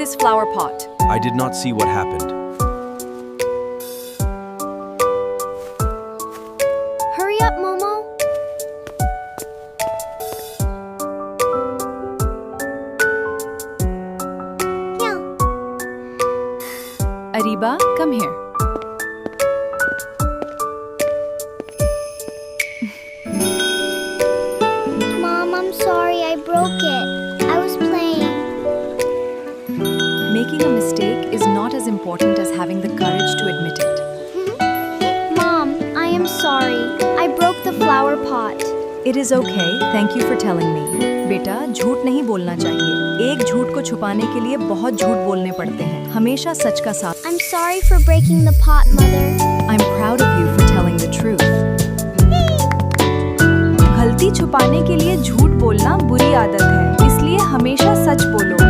this flower pot. I did not see what happened. Hurry up, Momo. Areeba, come here. Mom, I'm sorry, I broke it. I was playing. Making a mistake is not as important as having the courage to admit it. Mom, I am sorry. I broke the flower pot. It is okay. Thank you for telling me. बेटा, झूठ नहीं बोलना चाहिए. एक झूठ को छुपाने के लिए बहुत झूठ बोलने पड़ते हैं. हमेशा सच का साथ. I'm sorry for breaking the pot, Mother. I'm proud of you for telling the truth. गलती छुपाने के लिए झूठ बोलना बुरी आदत है. इसलिए हमेशा सच बोलो.